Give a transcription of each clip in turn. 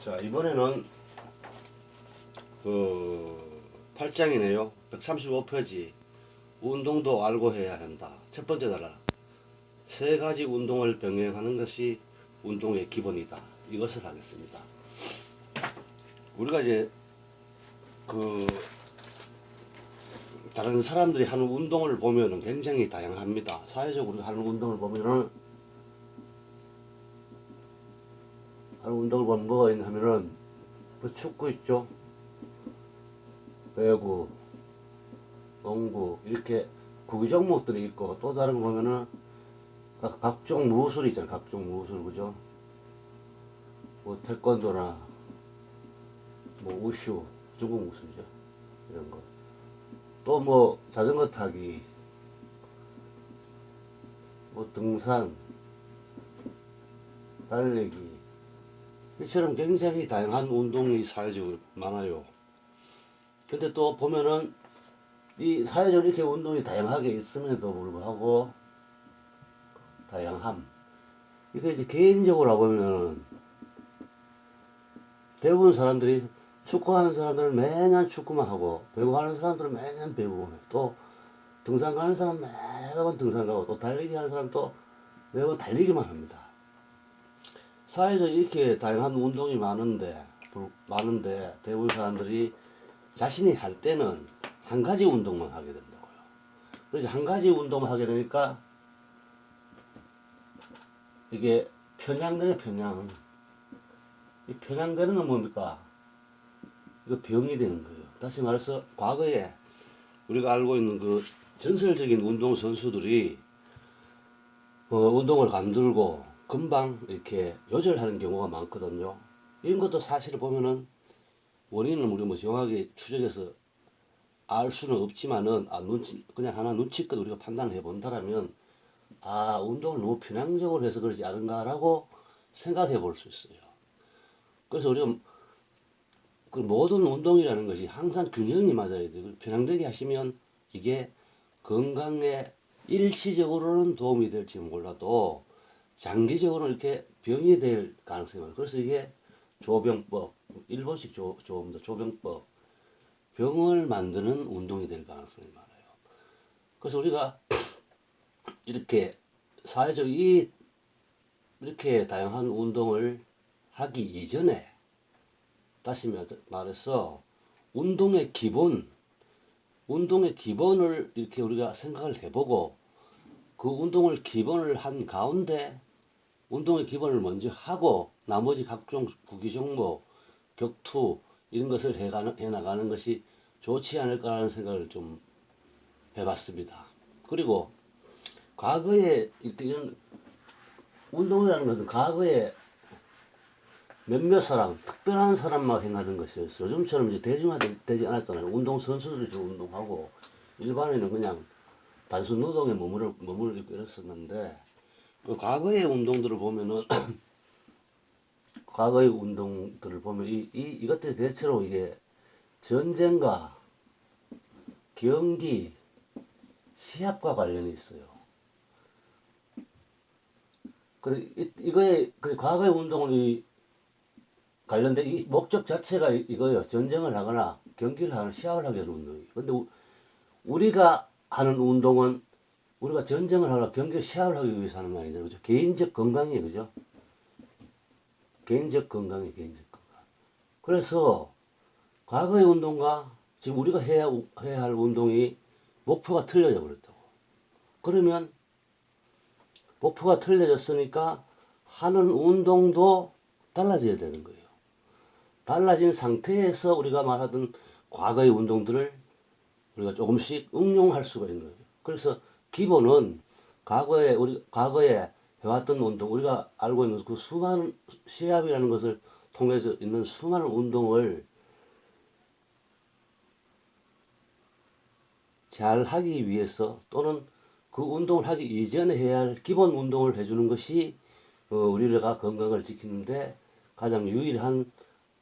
자, 이번에는 8장이네요. 135페이지. 운동도 알고 해야 한다. 첫 번째 단락. 세 가지 운동을 병행하는 것이 운동의 기본이다. 이것을 하겠습니다. 우리가 이제 다른 사람들이 하는 운동을 보면은 굉장히 다양합니다. 사회적으로 하는 운동을 보면은 뭐가 있냐 하면은 축구 있죠. 배구, 농구 이렇게 구기 종목들이 있고, 또 다른 거 보면은 각종 무술 있잖아요. 각종 무술, 그죠? 뭐 태권도나 뭐 우슈, 중국 무술이죠. 이런 거. 또 뭐 자전거 타기, 뭐 등산, 달리기, 이처럼 굉장히 다양한 운동이 사회적으로 많아요. 근데 또 보면은 이 사회적으로 이렇게 운동이 다양하게 있음에도 불구하고 다양함, 이게 이제 개인적으로 보면은 대부분 사람들이 축구하는 사람들은 매년 축구만 하고, 배구하는 사람들은 매년 배구만 해. 또 등산 가는 사람은 매번 등산 가고, 또 달리기 하는 사람도 매번 달리기만 합니다. 사회적으로 이렇게 다양한 운동이 많은데 대부분 사람들이 자신이 할 때는 한 가지 운동만 하게 된다고요. 그래서 한 가지 운동만 하게 되니까 이게 편향되네, 편향. 이 편향되는 건 뭡니까? 이거 병이 되는 거예요. 다시 말해서 과거에 우리가 알고 있는 그 전설적인 운동 선수들이 운동을 관두고 금방 이렇게 요절하는 경우가 많거든요. 이런 것도 사실 보면은 원인은 우리 뭐 정확하게 추적해서 알 수는 없지만은, 그냥 하나 눈치껏 우리가 판단을 해본다라면, 운동을 너무 편향적으로 해서 그러지 않은가라고 생각해 볼 수 있어요. 그래서 우리가 그 모든 운동이라는 것이 항상 균형이 맞아야 돼요. 편향되게 하시면 이게 건강에 일시적으로는 도움이 될지 몰라도 장기적으로 이렇게 병이 될 가능성이 많아요. 그래서 이게 조병법, 일본식 조음도 조병법, 병을 만드는 운동이 될 가능성이 많아요. 그래서 우리가 이렇게 사회적 이렇게 다양한 운동을 하기 이전에, 다시 말해서 운동의 기본을 이렇게 우리가 생각을 해보고, 그 운동을 기본을 한 가운데 운동의 기본을 먼저 하고 나머지 각종 구기 종목, 격투 이런 것을 해나가는 것이 좋지 않을까라는 생각을 좀 해봤습니다. 그리고 과거에 이런 운동이라는 것은 과거에 몇몇 사람, 특별한 사람만 행하던 것이었어요. 요즘처럼 이제 대중화되지 않았잖아요. 운동 선수들이 좀 운동하고 일반인은 그냥 단순 노동에 머무르고 이랬었는데, 그 과거의 운동들을 보면은 과거의 운동들을 보면 이것들이 대체로 이게 전쟁과 경기, 시합과 관련이 있어요. 그 과거의 운동은 관련된 이 목적 자체가 이거예요. 전쟁을 하거나 경기를 하거나 시합을 하게 하는 운동이에요. 근데 우리가 하는 운동은 우리가 전쟁을 하거나 경기 시합을 하기 위해서 하는 거 아니잖아요. 그죠? 개인적 건강이에요. 그죠? 개인적 건강. 그래서 과거의 운동과 지금 우리가 해야 할 운동이 목표가 틀려져 버렸다고. 그러면 목표가 틀려졌으니까 하는 운동도 달라져야 되는 거예요. 달라진 상태에서 우리가 말하던 과거의 운동들을 우리가 조금씩 응용할 수가 있는 거예요. 그래서 기본은 과거에 해왔던 운동, 우리가 알고 있는 그 수많은 시합이라는 것을 통해서 있는 수많은 운동을 잘 하기 위해서, 또는 그 운동을 하기 이전에 해야 할 기본 운동을 해주는 것이 우리가 건강을 지키는데 가장 유일한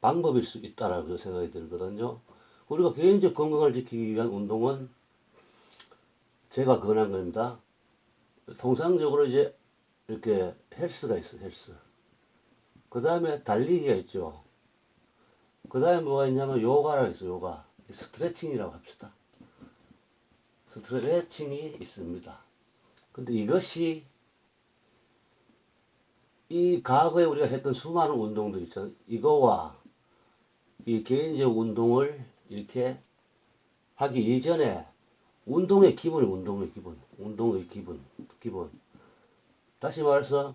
방법일 수 있다라고 생각이 들거든요. 우리가 개인적 건강을 지키기 위한 운동은 제가 권한 겁니다. 통상적으로 이제 이렇게 헬스가 있어, 헬스. 그 다음에 달리기가 있죠. 그 다음에 뭐가 있냐면 요가라고 있어요. 요가. 스트레칭이라고 합시다. 스트레칭이 있습니다. 근데 이것이 이 과거에 우리가 했던 수많은 운동들 있잖아요. 이거와 이 개인적 운동을 이렇게 하기 이전에 운동의 기본이 운동의 기본. 운동의 기본. 다시 말해서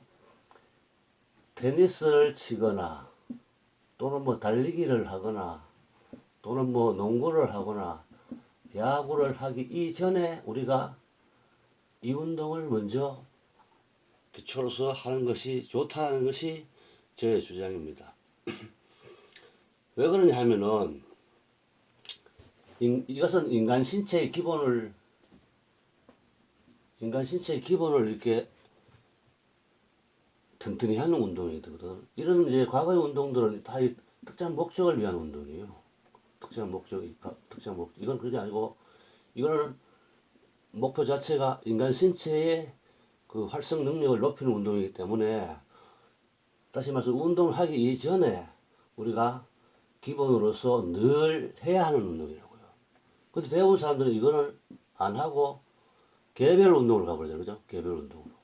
테니스를 치거나 또는 뭐 달리기를 하거나 또는 뭐 농구를 하거나 야구를 하기 이전에 우리가 이 운동을 먼저 기초로서 하는 것이 좋다는 것이 저의 주장입니다. 왜 그러냐 하면은 이것은 인간 신체의 기본을 이렇게 튼튼히 하는 운동이 되거든. 이런 이제 과거의 운동들은 다 특정 목적을 위한 운동이에요. 특정 목적. 이건 그게 아니고 이거는 목표 자체가 인간 신체의 그 활성 능력을 높이는 운동이기 때문에 다시 말해서 운동을 하기 이전에 우리가 기본으로서 늘 해야 하는 운동이라고요. 근데 대부분 사람들은 이거는 안 하고 개별 운동을 가버리잖아요. 그죠? 개별 운동으로.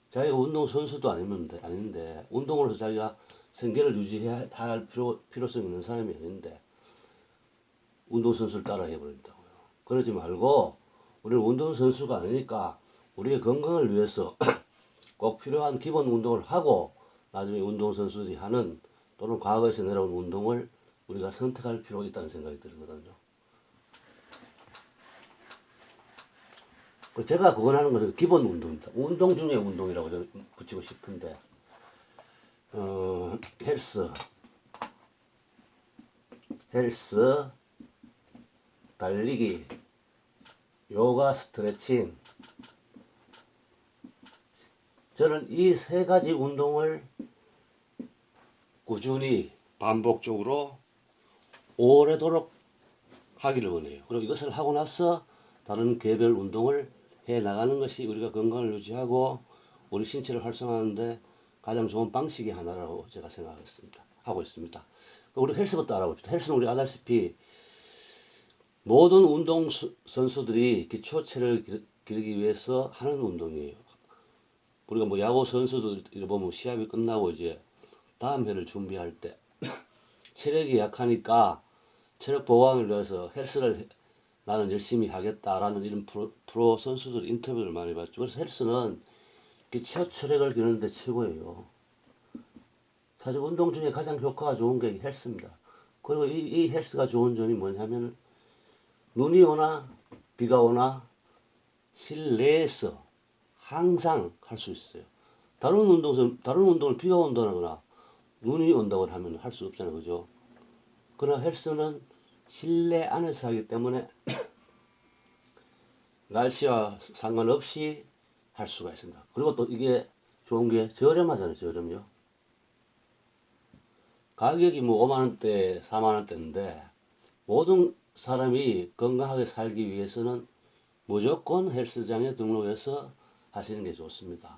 자기가 운동선수도 아닌데 운동으로서 자기가 생계를 유지해야 할 필요성이 있는 사람이 아닌데 운동선수를 따라 해버린다고요. 그러지 말고 우리는 운동선수가 아니니까 우리의 건강을 위해서 꼭 필요한 기본 운동을 하고 나중에 운동선수들이 하는 또는 과거에서 내려온 운동을 우리가 선택할 필요가 있다는 생각이 들거든요. 제가 그걸 하는 것은 기본 운동입니다. 운동 중에 운동이라고 저는 붙이고 싶은데 헬스, 달리기, 요가, 스트레칭. 저는 이 세 가지 운동을 꾸준히 반복적으로 오래도록 하기를 원해요. 그리고 이것을 하고 나서 다른 개별 운동을 해 나가는 것이 우리가 건강을 유지하고 우리 신체를 활성화하는데 가장 좋은 방식이 하나라고 제가 하고 있습니다. 우리 헬스부터 알아봅시다. 헬스는 우리가 알다시피 모든 운동 선수들이 기초 체력을 기르기 위해서 하는 운동이에요. 우리가 뭐 야구 선수들 보면 시합이 끝나고 이제 다음 회를 준비할 때 체력이 약하니까 체력 보강을 위해서 헬스를 나는 열심히 하겠다라는 이런 프로 선수들 인터뷰를 많이 봤죠. 그래서 헬스는 기초 체력을 기르는데 최고예요. 사실 운동 중에 가장 효과가 좋은 게 헬스입니다. 그리고 이 헬스가 좋은 점이 뭐냐면 눈이 오나 비가 오나 실내에서 항상 할 수 있어요. 다른 운동을 비가 온다거나 눈이 온다고 하면 할 수 없잖아요. 그죠? 그러나 헬스는 실내 안에서 하기 때문에 날씨와 상관없이 할 수가 있습니다. 그리고 또 이게 좋은 게 저렴하잖아요. 저렴요. 가격이 뭐 5만원대, 4만원대인데 모든 사람이 건강하게 살기 위해서는 무조건 헬스장에 등록해서 하시는 게 좋습니다.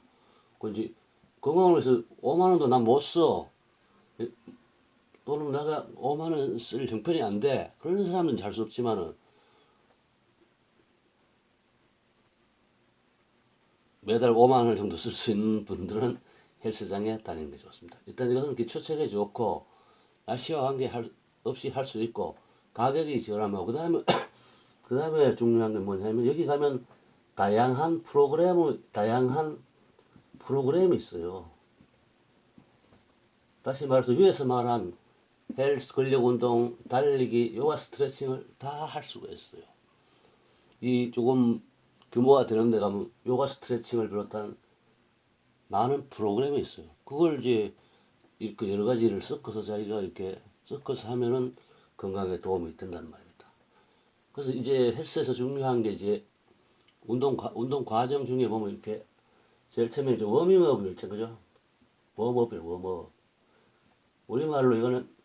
그런지 건강을 위해서 5만원도 난 못 써. 또는 내가 5만원 쓸 형편이 안 돼. 그런 사람은 잘 수 없지만은 매달 5만원 정도 쓸 수 있는 분들은 헬스장에 다니는 게 좋습니다. 일단 이것은 기초체력에 좋고 날씨와 관계없이 할 수 있고 가격이 저렴하고 그 다음에 중요한 게 뭐냐면 여기 가면 다양한 프로그램이 있어요. 다시 말해서 위에서 말한 헬스, 근력운동, 달리기, 요가, 스트레칭을 다 할 수가 있어요. 이 조금 규모가 되는 데 가면 요가, 스트레칭을 비롯한 많은 프로그램이 있어요. 그걸 이제 이렇게 여러 가지를 섞어서 자기가 이렇게 섞어서 하면은 건강에 도움이 된다는 말입니다. 그래서 이제 헬스에서 중요한 게 이제 운동 과정 중에 보면 이렇게 제일 처음에 이제 워밍업을 있죠. 그죠? 웜업. 우리말로 이거는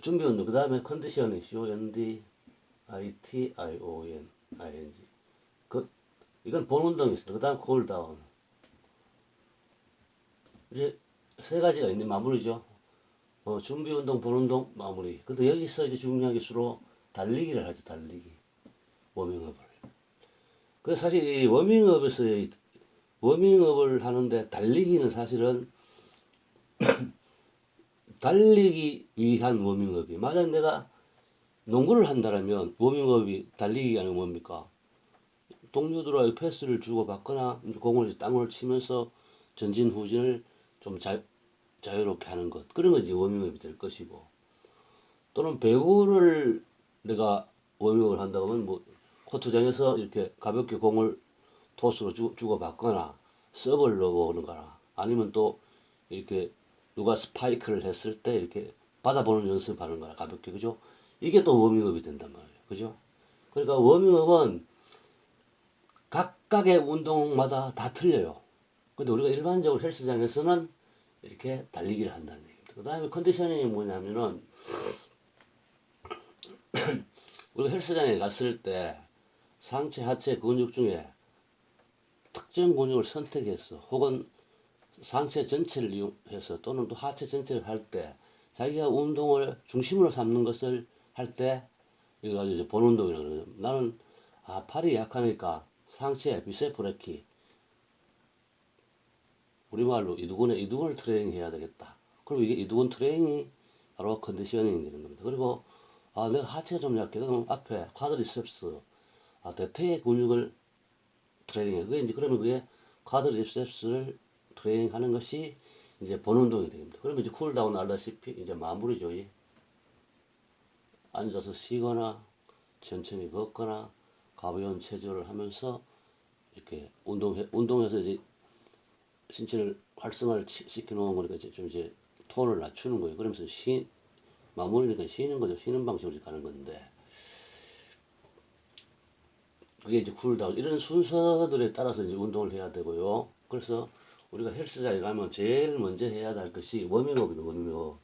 준비 운동, 그 다음에 컨디셔닝, CONDITION. 이건 본 운동이 있습니다. 그 다음 콜다운. 이제 세 가지가 있는 마무리죠. 준비 운동, 본 운동, 마무리. 근데 여기서 이제 중요한 게 주로 달리기를 하죠, 달리기. 워밍업을. 그래서 사실 이 워밍업을 하는데 달리기는 사실은 달리기 위한 워밍업이. 만약 내가 농구를 한다면 워밍업이 달리기가 아니면 뭡니까? 동료들하고 패스를 주고 받거나 공을 땅을 치면서 전진 후진을 좀 자유롭게 하는 것. 그런 것이 워밍업이 될 것이고. 또는 배구를 내가 워밍업을 한다고 하면 뭐 코트장에서 이렇게 가볍게 공을 토스로 주고 받거나 서브를 넣어보는 거나 아니면 또 이렇게 누가 스파이크를 했을 때 이렇게 받아보는 연습하는 거나 가볍게 그죠? 이게 또 워밍업이 된단 말이에요. 그죠? 그러니까 워밍업은 각각의 운동마다 다 틀려요. 근데 우리가 일반적으로 헬스장에서는 이렇게 달리기를 한다는 얘기입니다. 그 다음에 컨디셔닝이 뭐냐면은 우리가 헬스장에 갔을 때 상체, 하체 근육 중에 특정 근육을 선택해서 혹은 상체 전체를 이용해서 또는 또 하체 전체를 할 때 자기가 운동을 중심으로 삼는 것을 할 때 이거 가지고 이제 본 운동이라고 그러죠. 나는 팔이 약하니까 상체 비셉 브레이키 우리말로 이두근을 트레이닝 해야 되겠다. 그리고 이게 이두근 트레이닝이 바로 컨디셔닝이 되는 겁니다. 그리고 내가 하체가 좀 약해. 그럼 앞에 쿼드리셉스 대퇴의 근육을 트레이닝해. 그게 이제 그러면 그게 쿼드리셉스를 트레이닝하는 것이 이제 본 운동이 됩니다. 그러면 이제 쿨다운 알다시피 이제 마무리죠. 앉아서 쉬거나 천천히 걷거나 가벼운 체조를 하면서 이렇게 운동해서 이제 신체를 활성화를 시켜 놓은 거니까 이제 톤을 낮추는 거예요. 그러면서 마무리니까 쉬는 거죠. 쉬는 방식으로 가는 건데 그게 이제 쿨다운 이런 순서들에 따라서 이제 운동을 해야 되고요. 그래서 우리가 헬스장에 가면 제일 먼저 해야 할 것이 워밍업이에요. 워밍업.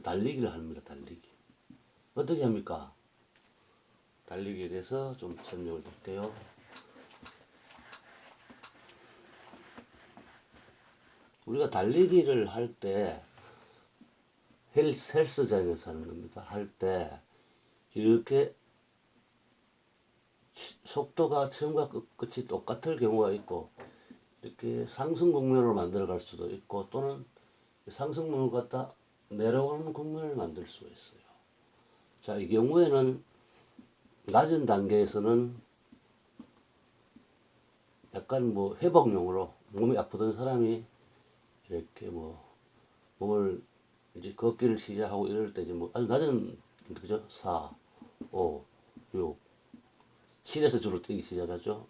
달리기를 합니다. 달리기. 어떻게 합니까? 달리기에 대해서 좀 설명을 드릴게요. 우리가 달리기를 할 때 헬스장에서 하는 겁니다. 할 때 이렇게 속도가 처음과 끝이 똑같을 경우가 있고 이렇게 상승 국면으로 만들어 갈 수도 있고 또는 상승 국면을 갖다 내려오는 국면을 만들 수가 있어요. 자, 이 경우에는 낮은 단계에서는 약간 뭐 회복용으로 몸이 아프던 사람이 이렇게 뭐 몸을 이제 걷기를 시작하고 이럴 때 이제 뭐 아주 낮은 그죠? 4, 5, 6, 7에서 주로 뛰기 시작하죠.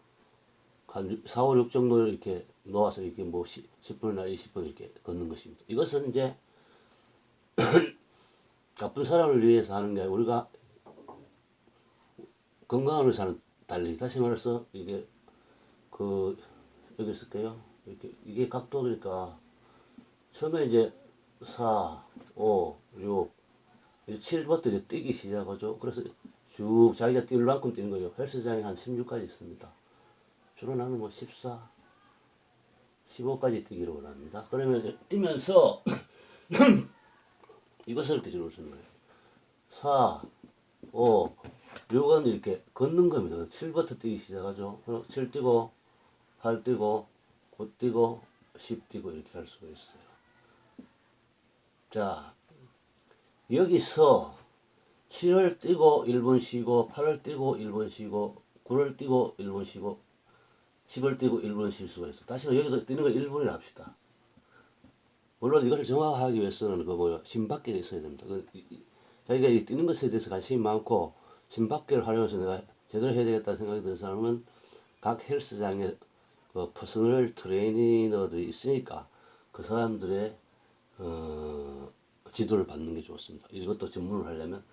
한 4, 5, 6 정도를 이렇게 놓아서 이렇게 뭐 10분이나 20분 이렇게 걷는 것입니다. 이것은 이제 나쁜 사람을 위해서 하는 게 아니라 우리가 건강을 위해서 하는 달리기. 다시 말해서 이게 여기 쓸게요. 이게 각도니까 처음에 이제 4, 5, 6, 7부터 이제 뛰기 시작하죠. 그래서 쭉 자기가 뛸 만큼 뛰는 거예요. 헬스장에 한 16까지 있습니다. 주로 나는 뭐 14, 15까지 뛰기를 원합니다. 그러면 뛰면서 이것을 기준으로 쓰는 거예요. 4, 5, 6은 이렇게 걷는 겁니다. 7부터 뛰기 시작하죠. 7 뛰고, 8 뛰고, 9 뛰고, 10 뛰고 이렇게 할 수가 있어요. 자, 여기서 7월 뛰고 1분 쉬고 8월 뛰고 1분 쉬고 9월 뛰고 1분 쉬고 10월 뛰고 1분 쉴 수가 있어. 다시 여기서 뛰는 거 1분이라 합시다. 물론 이것을 정확하게 위해서는 심박계가 있어야 됩니다. 자기가 이 뛰는 것에 대해서 관심이 많고 심박계를 활용해서 내가 제대로 해야 되겠다는 생각이 드는 사람은 각 헬스장에 퍼스널 트레이너들이 있으니까 그 사람들의 지도를 받는 게 좋습니다. 이것도 전문을 하려면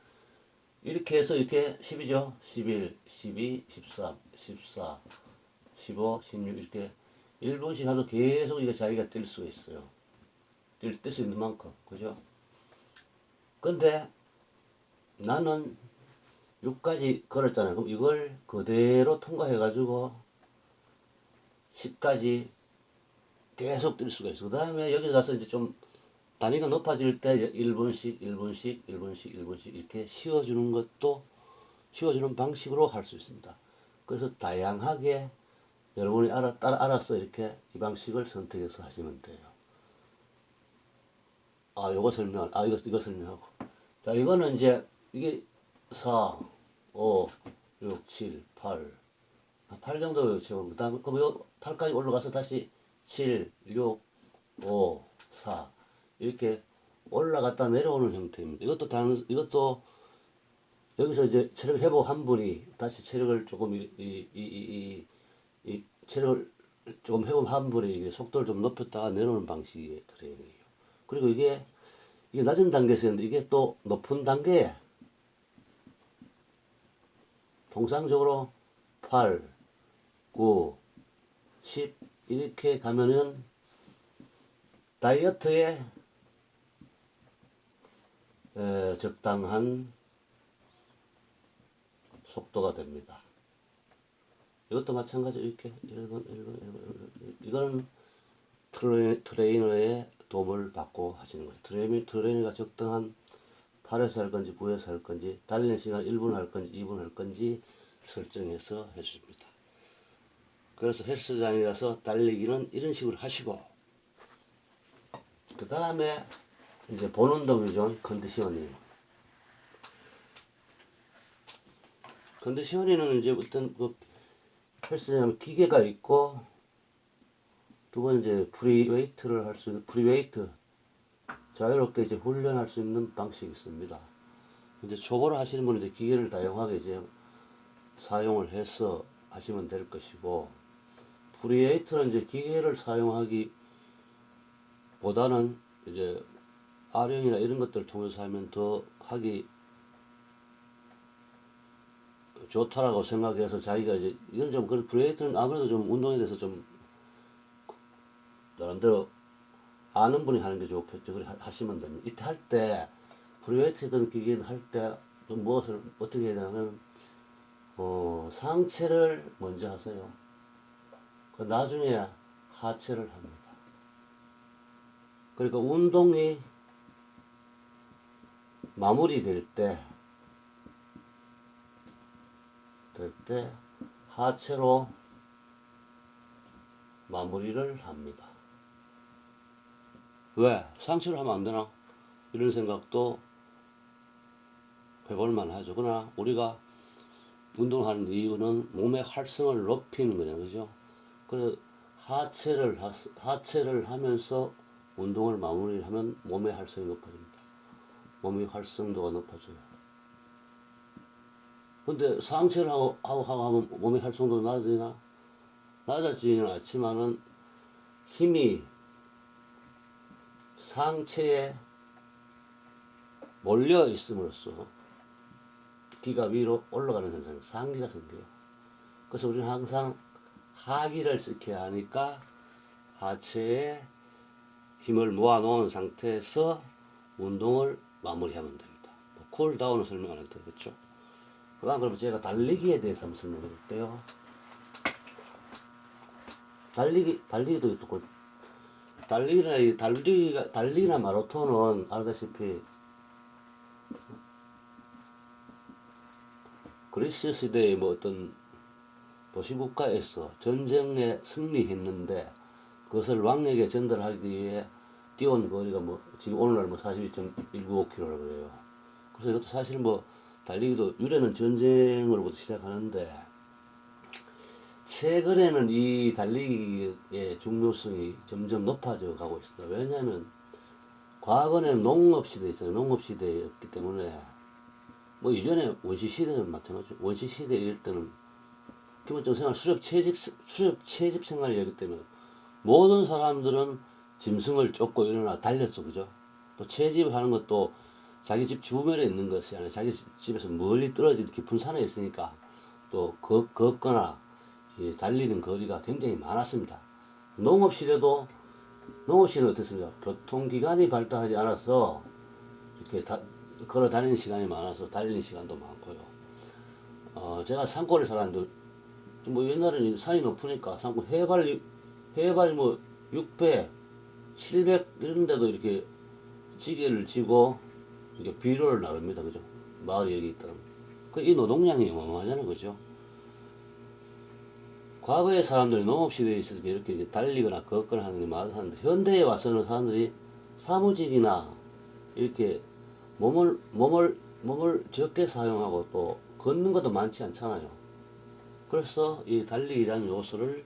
이렇게 해서 이렇게 10이죠. 11, 12, 13, 14, 15, 16 이렇게 1분씩 하도 계속 이게 자기가 뛸 수가 있어요. 뛸 수 있는 만큼. 그죠? 근데 나는 6까지 걸었잖아요. 그럼 이걸 그대로 통과해가지고 10까지 계속 뛸 수가 있어. 그 다음에 여기 가서 이제 좀 단위가 높아질 때 1분씩, 1분씩, 1분씩, 1분씩 이렇게 씌워주는 것도 씌워주는 방식으로 할 수 있습니다. 그래서 다양하게 여러분이 알아서 이렇게 이 방식을 선택해서 하시면 돼요. 이거 설명하고. 자, 이거는 이제, 이게 4, 5, 6, 7, 8. 8 정도 외우고, 그 다음, 그럼 8까지 올라가서 다시 7, 6, 5, 4. 이렇게 올라갔다 내려오는 형태입니다. 이것도 여기서 이제 체력 회복한 분이 다시 체력을 조금, 체력을 조금 회복한 분이 속도를 좀 높였다가 내려오는 방식의 트레이닝이에요. 그리고 이게 낮은 단계에서 했는데 이게 또 높은 단계에 통상적으로 8, 9, 10 이렇게 가면은 다이어트에 적당한 속도가 됩니다. 이것도 마찬가지로 이렇게 1번, 이거는 트레이너의 도움을 받고 하시는 거예요. 트레이너가 적당한 8에서 할 건지 9에서 할 건지 달리는 시간 1분 할 건지 2분 할 건지 설정해서 해줍니다. 그래서 헬스장에 가서 달리기는 이런 식으로 하시고 그 다음에 이제 본 운동이죠. 컨디셔닝. 컨디셔닝은 이제 어떤 그 헬스장 기계가 있고 두 번째 프리웨이트를 할 수 있는 프리웨이트 자유롭게 이제 훈련할 수 있는 방식이 있습니다. 이제 초보를 하시는 분은 이제 기계를 다양하게 이제 사용을 해서 하시면 될 것이고 프리웨이트는 이제 기계를 사용하기 보다는 이제 아령이나 이런 것들을 통해서 하면 더 하기 좋다라고 생각해서 자기가 이제 이건 좀 그 프리웨이트는 아무래도 좀 운동에 대해서 좀 나름대로 아는 분이 하는 게 좋겠죠. 그래 하시면 됩니다. 이때 할 때 프리웨이트든 기계든 할 때 무엇을 어떻게 해야 되냐면 상체를 먼저 하세요. 그 나중에 하체를 합니다. 그러니까 운동이 마무리될 때 하체로 마무리를 합니다. 왜? 상체로 하면 안 되나? 이런 생각도 해볼만 하죠. 그러나 우리가 운동하는 이유는 몸의 활성을 높이는 거잖아요. 그죠? 그래서 하체를 하면서 운동을 마무리하면 몸의 활성이 높아집니다. 몸의 활성도가 높아져요. 근데 상체를 하고 하면 몸의 활성도 낮아지나? 낮아지지는 않지만은 힘이 상체에 몰려 있음으로써 기가 위로 올라가는 현상이 상기가 생겨요. 그래서 우리는 항상 하기를 지켜야 하니까 하체에 힘을 모아놓은 상태에서 운동을 마무리하면 됩니다. 쿨다운을 설명 안 해도 되겠죠. 그럼 제가 달리기에 대해서 한번 설명해 볼게요. 달리기도 또 달리기나 마라톤은 알다시피 그리스 시대의 뭐 어떤 도시국가에서 전쟁에 승리했는데 그것을 왕에게 전달하기 위해 뛰어온 거리가 뭐 지금 오늘날 뭐 42.195km라고 그래요. 그래서 이것도 사실 뭐 달리기도 유래는 전쟁으로부터 시작하는데 최근에는 이 달리기의 중요성이 점점 높아져 가고 있습니다. 왜냐하면 과거에는 농업시대 있잖아요. 농업시대였기 때문에 뭐 이전에 원시시대는 마찬가지죠. 원시시대 이럴 때는 기본적인 생활, 수렵 채집 생활이었기 때문에 모든 사람들은 짐승을 쫓고 일어나 달렸어. 그죠? 또 채집을 하는 것도 자기 집 주변에 있는 것이 아니라 자기 집에서 멀리 떨어진 깊은 산에 있으니까 또 걷거나 달리는 거리가 굉장히 많았습니다. 농업시대는 어떻습니까? 교통기관이 발달하지 않아서 이렇게 걸어 다니는 시간이 많아서 달리는 시간도 많고요. 제가 산골에 살았는데 뭐 옛날에는 산이 높으니까 산골 해발이 뭐 600, 700 이런 데도 이렇게 지게를 지고 이게 비료를 나릅니다. 그죠? 마을에 여기 있다는. 이 노동량이 어마어마하잖아요. 그죠? 과거의 사람들이 농업시대에 있어서 이렇게 달리거나 걷거나 하는 게 많았는데, 현대에 와서는 사람들이 사무직이나 이렇게 몸을 적게 사용하고 또 걷는 것도 많지 않잖아요. 그래서 이 달리기라는 요소를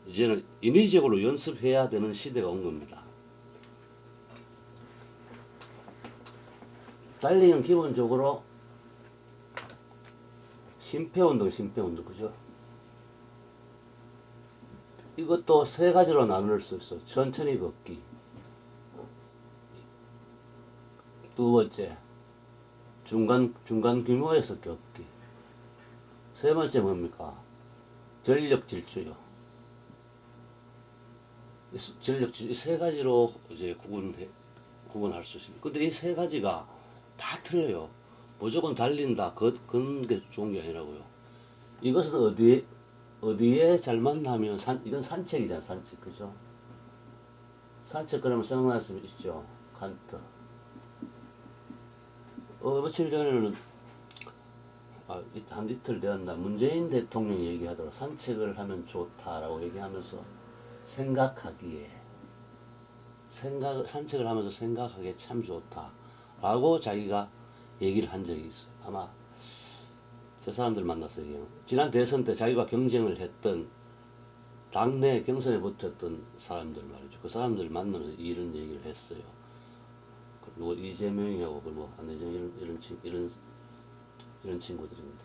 이제는 인위적으로 연습해야 되는 시대가 온 겁니다. 달리기는 기본적으로 심폐운동, 그죠? 이것도 세 가지로 나눌 수 있어. 천천히 걷기. 두 번째, 중간 규모에서 걷기. 세 번째 뭡니까? 전력 질주요. 전력 질주, 이 세 가지로 이제 구분할 수 있습니다. 근데 이 세 가지가 다 틀려요. 무조건 달린다, 걷는 게 좋은 게 아니라고요. 이것은 어디에 잘 만나면, 이건 산책이잖아, 산책. 그죠? 산책 그러면 생각날 수 있죠. 칸트. 며칠 전에는, 한 이틀 되었나, 문재인 대통령이 얘기하더라고. 산책을 하면 좋다라고 얘기하면서 산책을 하면서 생각하기에 참 좋다라고 자기가 얘기를 한 적이 있어요. 아마 저 사람들 만나서 얘기해요. 지난 대선 때 자기가 경쟁을 했던 당내 경선에 붙었던 사람들 말이죠. 그 사람들 만나면서 이런 얘기를 했어요. 뭐 이재명이하고 뭐 안혜정 이런 친구들인데,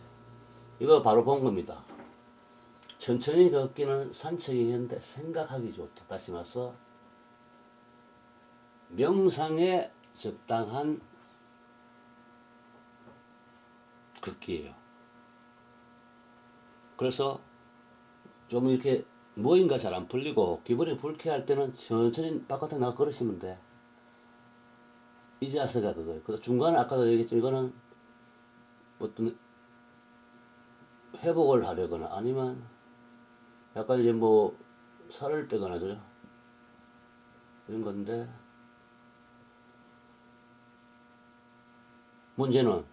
이거 바로 본 겁니다. 천천히 걷기는 산책이었는데 생각하기 좋다. 다시 말해서 명상에 적당한 걷기예요. 그래서 좀 이렇게 뭐인가 잘 안 풀리고 기분이 불쾌할 때는 천천히 바깥에 나가 걸으시면 돼. 이 자세가 그거예요. 그래서 중간에 아까도 얘기했지만 이거는 어떤 회복을 하려거나 아니면 약간 이제 뭐 살을 빼거나 그죠? 이런 건데, 문제는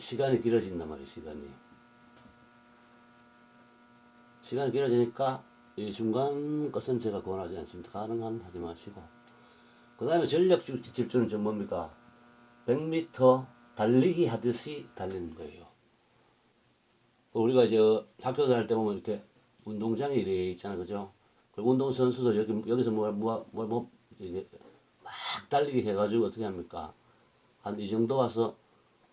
시간이 길어진단 말이에요. 시간이 길어지니까 이 중간 것은 제가 권하지 않습니다. 가능하면 하지 마시고. 그 다음에 전력 질주는 좀 뭡니까? 100m 달리기 하듯이 달리는 거예요. 우리가 이제 학교 다닐 때 보면 이렇게 운동장이 이래 있잖아요. 그죠? 그리고 운동선수들 여기서 이게 막 달리기 해가지고 어떻게 합니까? 한 이 정도 와서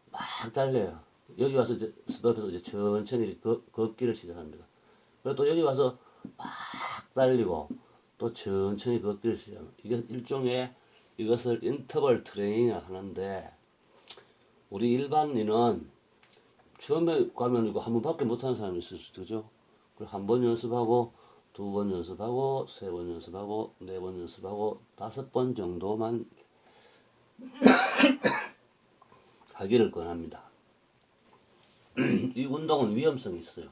막 달려요. 여기 와서 이제 스톱해서 이제 천천히 걷기를 시작합니다. 그리고 또 여기 와서 막 달리고 또 천천히 걷기를 시작합니다. 이게 일종의 이것을 인터벌 트레이닝을 하는데, 우리 일반인은 처음에 가면 이거 한 번밖에 못하는 사람이 있을 수도 있죠. 그리고 한 번 연습하고, 두 번 연습하고, 세 번 연습하고, 네 번 연습하고, 5번 정도만 하기를 권합니다. 이 운동은 위험성이 있어요.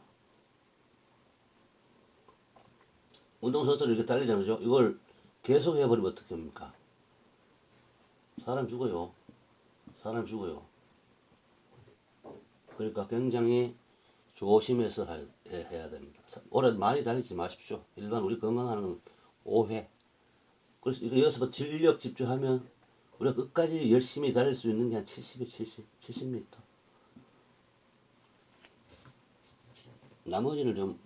운동선수를 이렇게 달리잖아요. 이걸 계속 해버리면 어떻게 합니까? 사람 죽어요. 그러니까 굉장히 조심해서 해야 됩니다. 오래 많이 달리지 마십시오. 일반 우리 건강하는 5회. 그래서 여기서 전력 집중하면 우리가 끝까지 열심히 달릴 수 있는 게 한 70m. 나머지는 좀,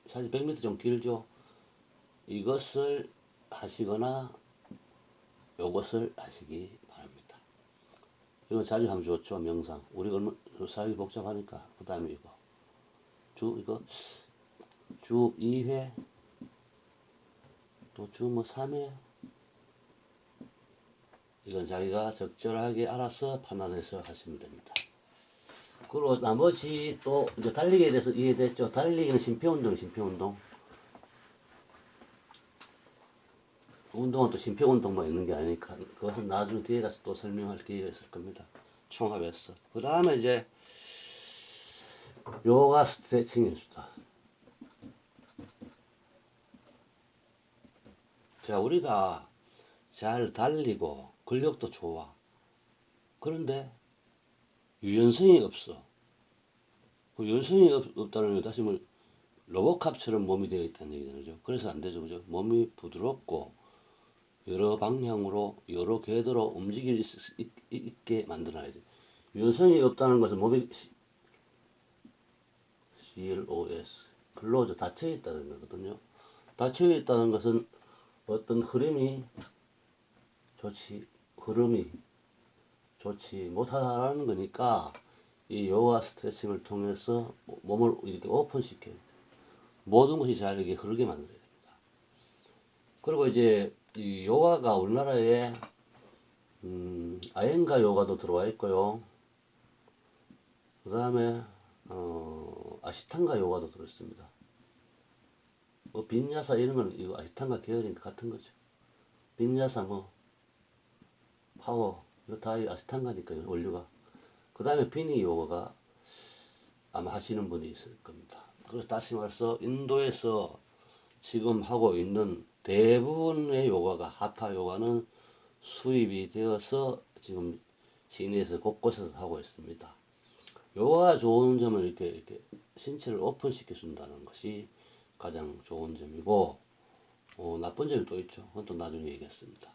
사실 100m 좀 길죠. 이것을 하시거나 요것을 하시기 바랍니다. 이거 자주 하면 좋죠. 명상. 우리가 살기 복잡하니까. 그 다음에 이거 주 2회, 또 주 3회. 이건 자기가 적절하게 알아서 판단해서 하시면 됩니다. 그리고 나머지 또 이제 달리기에 대해서 이해됐죠. 달리기는 심폐운동. 운동은 또 심폐운동만 있는 게 아니니까 그것은 나중에 뒤에 가서 또 설명할 기회가 있을 겁니다. 총합해서. 그 다음에 이제 요가 스트레칭입니다. 자, 우리가 잘 달리고 근력도 좋아. 그런데 유연성이 없어. 그 유연성이 없다는 건 다시 뭐 로보캅처럼 몸이 되어 있다는 얘기잖아요. 그죠? 그래서 안 되죠. 그죠? 몸이 부드럽고 여러 방향으로 여러 궤도로 움직일 수 있게 만들어야 돼. 유연성이 없다는 것은 몸이 CLOS 클로즈 닫혀 있다는 거거든요. 닫혀 있다는 것은 어떤 흐름이 좋지 못하다는 거니까 이 요가 스트레칭을 통해서 몸을 이렇게 오픈시켜야 돼. 모든 것이 잘 이렇게 흐르게 만들어야 됩니다. 그리고 이제 이 요가가 우리나라에 아yen가 요가도 들어와 있고요. 그 다음에 아시탄가 요가도 들어있습니다. 뭐 빈야사 이런 거는 이거 아시탄가 계열인 같은 거죠. 빈야사 뭐 파워 이거 다 아시탄가니까요. 원료가. 그 다음에 비니 요가가 아마 하시는 분이 있을 겁니다. 그래서 다시 말해서 인도에서 지금 하고 있는 대부분의 요가가 하타 요가는 수입이 되어서 지금 시내에서 곳곳에서 하고 있습니다. 요가가 좋은 점은 이렇게 신체를 오픈시켜 준다는 것이 가장 좋은 점이고, 나쁜 점이 또 있죠. 그건 또 나중에 얘기했습니다.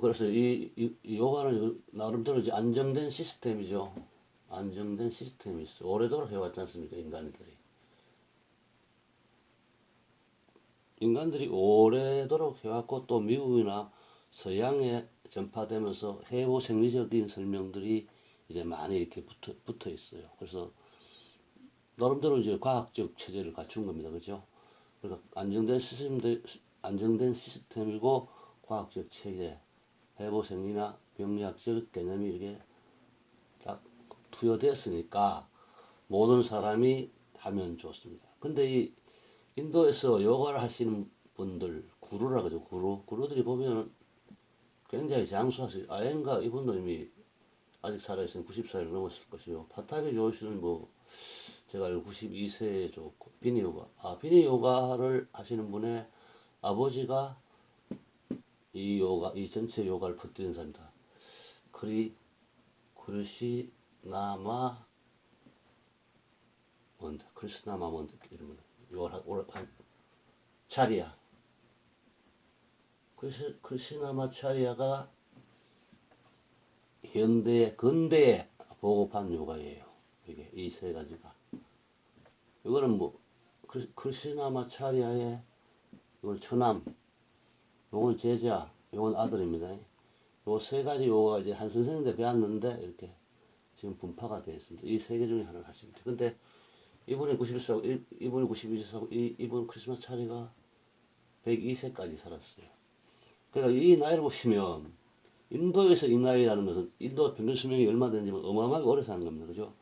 그래서 이 요가는 나름대로 이제 안정된 시스템이죠. 안정된 시스템이 있어. 오래도록 해왔지 않습니까, 인간들이 오래도록 해왔고, 또 미국이나 서양에 전파되면서 해부 생리적인 설명들이 이제 많이 이렇게 붙어 있어요. 그래서 나름대로 이제 과학적 체제를 갖춘 겁니다. 그죠? 그러니까 안정된 시스템이고 과학적 체계, 해부 생리나 병리학적 개념이 이렇게 딱 투여됐으니까 모든 사람이 하면 좋습니다. 근데 이 인도에서 요가를 하시는 분들, 구루라 그러죠. 구루들이 보면 굉장히 장수하세요. 아yen가 이분도 이미 아직 살아있으면 90살이 넘었을 것이요. 파타비 조시는 뭐 제가 알고 92세에 좋고 비니 요가. 비니 요가를 하시는 분의 아버지가 이 전체 요가를 퍼뜨린 사람입니다. 크리시나마 먼드 이러면 요가를 한 차리야. 크리시나마 차리야가 근대에 보급한 요가예요. 이게 이 세 가지가. 이거는 뭐 크리시나마 차리야의 이건 처남, 요건 제자, 요건 아들입니다. 요 세 가지 요가 이제 한 선생님한테 배웠는데 이렇게 지금 분파가 되어 있습니다. 이 세 개 중에 하나를 하십니다. 근데 이분이 91세고 이분이 92세고 이분 크리스마스 차리가 102세까지 살았어요. 그러니까 이 나이를 보시면 인도에서 이 나이라는 것은 인도 평균 수명이 얼마 되는지 어마어마하게 오래 사는 겁니다. 그죠?